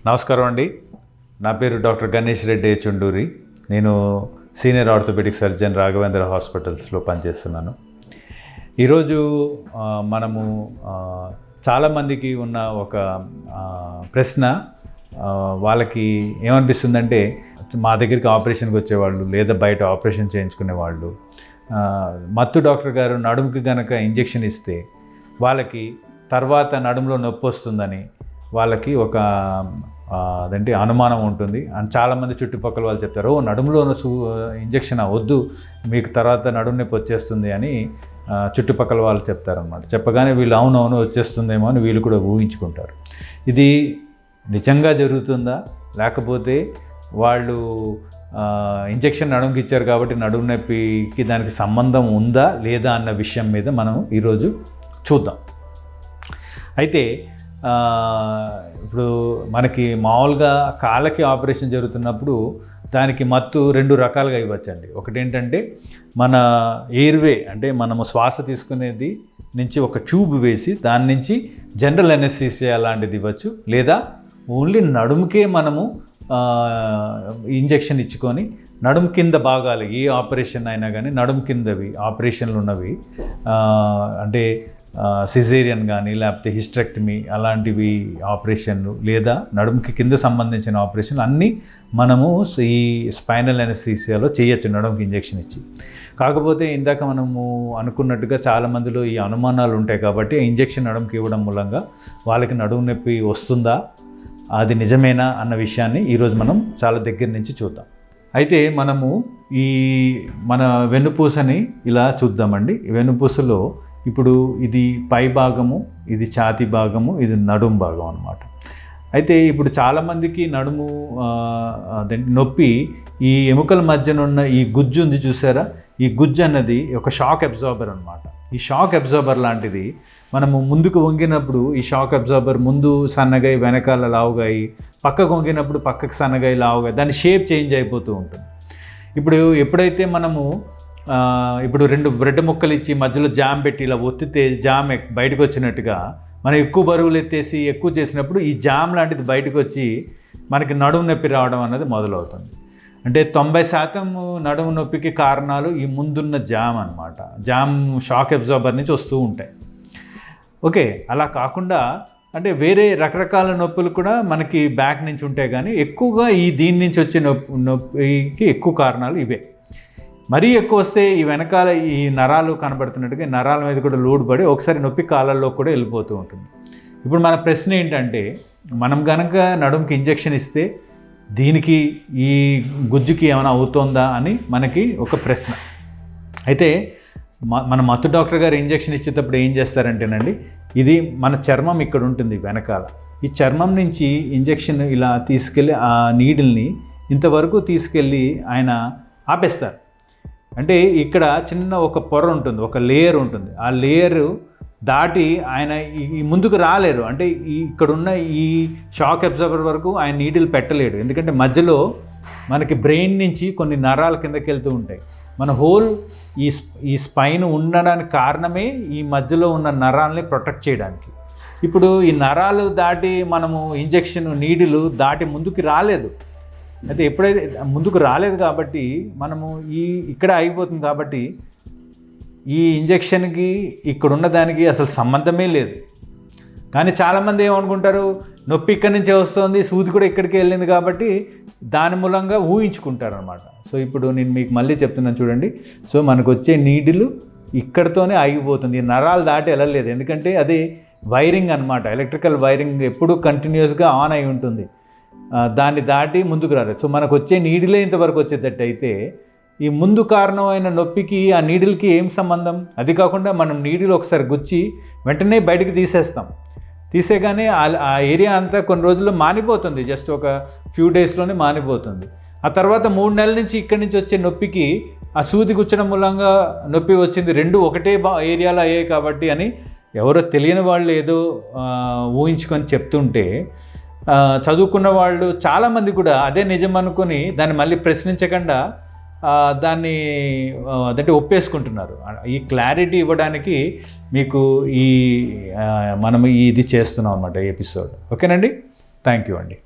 నమస్కారం అండి. నా పేరు డాక్టర్ గణేష్ రెడ్డి చుండూరి. నేను సీనియర్ ఆర్థోపెడిక్ సర్జన్ రాఘవేంద్ర హాస్పిటల్స్లో పనిచేస్తున్నాను. ఈరోజు మనము చాలామందికి ఉన్న ఒక ప్రశ్న, వాళ్ళకి ఏమనిపిస్తుందంటే, మా దగ్గరికి ఆపరేషన్కి వచ్చేవాళ్ళు లేదా బయట ఆపరేషన్ చేయించుకునేవాళ్ళు మత్తు డాక్టర్ గారు నడుముకి కనుక ఇంజెక్షన్ ఇస్తే వాళ్ళకి తర్వాత నడుములో నొప్పి వస్తుందని వాళ్ళకి ఒక అదేంటి అనుమానం ఉంటుంది. అండ్ చాలామంది చుట్టుపక్కల వాళ్ళు చెప్తారు, నడుములో ఇంజెక్షన్ వద్దు, మీకు తర్వాత నడుము నొప్పి వచ్చేస్తుంది అని చుట్టుపక్కల వాళ్ళు చెప్తారనమాట. చెప్పగానే వీళ్ళు అవునవును వచ్చేస్తుందేమో అని వీళ్ళు కూడా ఊహించుకుంటారు. ఇది నిజంగా జరుగుతుందా, లేకపోతే వాళ్ళు ఇంజెక్షన్ నడుముకి ఇచ్చారు కాబట్టి నడుము నొప్పికి దానికి సంబంధం ఉందా లేదా అన్న విషయం మీద మనం ఈరోజు చూద్దాం. అయితే ఇప్పుడు మనకి మామూలుగా కాళ్ళకి ఆపరేషన్ జరుగుతున్నప్పుడు దానికి మత్తు రెండు రకాలుగా ఇవ్వచ్చండి. ఒకటి ఏంటంటే మన ఎయిర్వే, అంటే మనము శ్వాస తీసుకునేది నుంచి ఒక ట్యూబ్ వేసి దాని నుంచి జనరల్ అనెస్థీసియా లాంటిది ఇవ్వచ్చు, లేదా ఓన్లీ నడుముకే మనము ఇంజెక్షన్ ఇచ్చుకొని నడుము కింద భాగాలు ఏ ఆపరేషన్ అయినా కానీ నడుము కిందవి ఆపరేషన్లు ఉన్నవి, అంటే సిజేరియన్ కానీ లేకపోతే హిస్టరెక్టమీ అలాంటివి ఆపరేషన్లు, లేదా నడుముకి కింద సంబంధించిన ఆపరేషన్లు అన్నీ మనము ఈ స్పైనల్ అనెస్థీసియాలో చేయొచ్చు నడుముకి ఇంజెక్షన్ ఇచ్చి. కాకపోతే ఇందాక మనము అనుకున్నట్టుగా చాలామందిలో ఈ అనుమానాలు ఉంటాయి కాబట్టి ఇంజెక్షన్ నడుముకి ఇవ్వడం మూలంగా వాళ్ళకి నడుము నొప్పి వస్తుందా, అది నిజమేనా అన్న విషయాన్ని ఈరోజు మనం చాలా దగ్గర నుంచి చూద్దాం. అయితే మనము ఈ మన వెన్నుపూసని ఇలా చూద్దామండి. వెన్నుపూసలో ఇప్పుడు ఇది పై భాగము, ఇది ఛాతీ భాగము, ఇది నడుము భాగం అన్నమాట. అయితే ఇప్పుడు చాలామందికి నడుము నొప్పి ఈ ఎముకల మధ్యనున్న ఈ గుజ్జు ఉంది చూసారా, ఈ గుజ్జు అన్నది ఒక షాక్ అబ్జార్బర్ అనమాట. ఈ షాక్ అబ్జార్బర్ లాంటిది మనము ముందుకు వంగినప్పుడు ఈ షాక్ అబ్జార్బర్ ముందు సన్నగా వెనకాల లావుగాయి, పక్కకు వంగినప్పుడు పక్కకు సన్నగా లావుగా దాని షేప్ చేంజ్ అయిపోతూ ఉంటుంది. ఇప్పుడు ఎప్పుడైతే మనము ఇప్పుడు రెండు బ్రెడ్ ముక్కలు ఇచ్చి మధ్యలో జామ్ పెట్టి ఇలా ఒత్తితే జామ్ బయటకు వచ్చినట్టుగా మనం ఎక్కువ బరువులు ఎత్తేసి ఎక్కువ చేసినప్పుడు ఈ జామ్ లాంటిది బయటకు వచ్చి మనకి నడుము నొప్పి రావడం అన్నది మొదలవుతుంది. అంటే 90% నడుము నొప్పికి కారణాలు ఈ ముందున్న జామ్ అన్నమాట. జామ్ షాక్ అబ్జార్బర్ నుంచి వస్తూ ఉంటాయి. ఓకే, అలా కాకుండా అంటే వేరే రకరకాల నొప్పులు కూడా మనకి బ్యాక్ నుంచి ఉంటాయి, కానీ ఎక్కువగా దీని నుంచి వచ్చే నొప్పికి ఎక్కువ కారణాలు ఇవే. మరీ ఎక్కువ వస్తే ఈ వెనకాల ఈ నరాలు కనబడుతున్నట్టుగా నరాల మీద కూడా లోడ్ పడి ఒకసారి నొప్పి కాళ్ళల్లో కూడా వెళ్ళిపోతూ ఉంటుంది. ఇప్పుడు మన ప్రశ్న ఏంటంటే, మనం కనుక నడుముకి ఇంజెక్షన్ ఇస్తే దీనికి ఈ గుజ్జుకి ఏమైనా అవుతుందా అని మనకి ఒక ప్రశ్న. అయితే మన మత్తు డాక్టర్ గారు ఇంజెక్షన్ ఇచ్చేటప్పుడు ఏం చేస్తారంటేనండి, ఇది మన చర్మం ఇక్కడ ఉంటుంది వెనకాల, ఈ చర్మం నుంచి ఇంజెక్షన్ ఇలా తీసుకెళ్ళి ఆ నీడిల్ని ఇంతవరకు తీసుకెళ్ళి ఆయన ఆపేస్తారు. అంటే ఇక్కడ చిన్న ఒక పొర ఉంటుంది, ఒక లేయర్ ఉంటుంది, ఆ లేయరు దాటి ఆయన ఈ ముందుకు రాలేరు. అంటే ఇక్కడున్న ఈ షాక్ అబ్జార్బర్ వరకు ఆయన నీడిల్ పెట్టలేడు, ఎందుకంటే మధ్యలో మనకి బ్రెయిన్ నుంచి కొన్ని నరాల కిందకి వెళ్తూ ఉంటాయి. మన హోల్ ఈ స్పైన్ ఉండడానికి కారణమే ఈ మధ్యలో ఉన్న నరాలని ప్రొటెక్ట్ చేయడానికి. ఇప్పుడు ఈ నరాలు దాటి మనము ఇంజెక్షన్ నీడిలు దాటి ముందుకు రాలేదు. అయితే ఎప్పుడైతే ముందుకు రాలేదు కాబట్టి మనము ఇక్కడ ఆగిపోతుంది. కాబట్టి ఈ ఇంజెక్షన్కి ఇక్కడున్న దానికి అసలు సంబంధమే లేదు. కానీ చాలామంది ఏమనుకుంటారు, నొప్పి ఇక్కడి నుంచే వస్తుంది, సూది కూడా ఇక్కడికి వెళ్ళింది కాబట్టి దాని మూలంగా ఊహించుకుంటారు అనమాట. సో ఇప్పుడు నేను మీకు మళ్ళీ చెప్తున్నాను చూడండి. సో మనకు వచ్చే నీడిలు ఇక్కడితోనే ఆగిపోతుంది, నరాలు దాటి వెళ్ళలేదు. ఎందుకంటే అది వైరింగ్ అనమాట, ఎలక్ట్రికల్ వైరింగ్ ఎప్పుడూ కంటిన్యూస్గా ఆన్ అయి ఉంటుంది, దాన్ని దాటి ముందుకు రాలేదు. సో మనకు వచ్చే నీడిలే ఇంతవరకు వచ్చేటట్టు అయితే ఈ ముందు కారణమైన నొప్పికి ఆ నీడిల్కి ఏం సంబంధం? అది కాకుండా మనం నీడిల్ ఒకసారి గుచ్చి వెంటనే బయటకు తీసేగానే ఆ ఏరియా అంతా కొన్ని రోజుల్లో మానిపోతుంది, జస్ట్ ఒక ఫ్యూ డేస్లోనే మానిపోతుంది. ఆ తర్వాత 3 నెలల నుంచి ఇక్కడి నుంచి వచ్చే నొప్పికి ఆ సూది గుచ్చడం మూలంగా నొప్పి వచ్చింది, రెండు ఒకటే ఏరియాలో అయ్యాయి కాబట్టి అని ఎవరో తెలియని వాళ్ళు ఏదో ఊహించుకొని చెప్తుంటే చదువుకున్న వాళ్ళు చాలామంది కూడా అదే నిజం అనుకొని దాన్ని మళ్ళీ ప్రశ్నించకుండా దాన్ని అంటే ఒప్పేసుకుంటున్నారు. ఈ క్లారిటీ ఇవ్వడానికి మీకు మనం ఇది చేస్తున్నాం అన్నమాట ఎపిసోడ్. ఓకేనండి, థ్యాంక్ యూ అండి.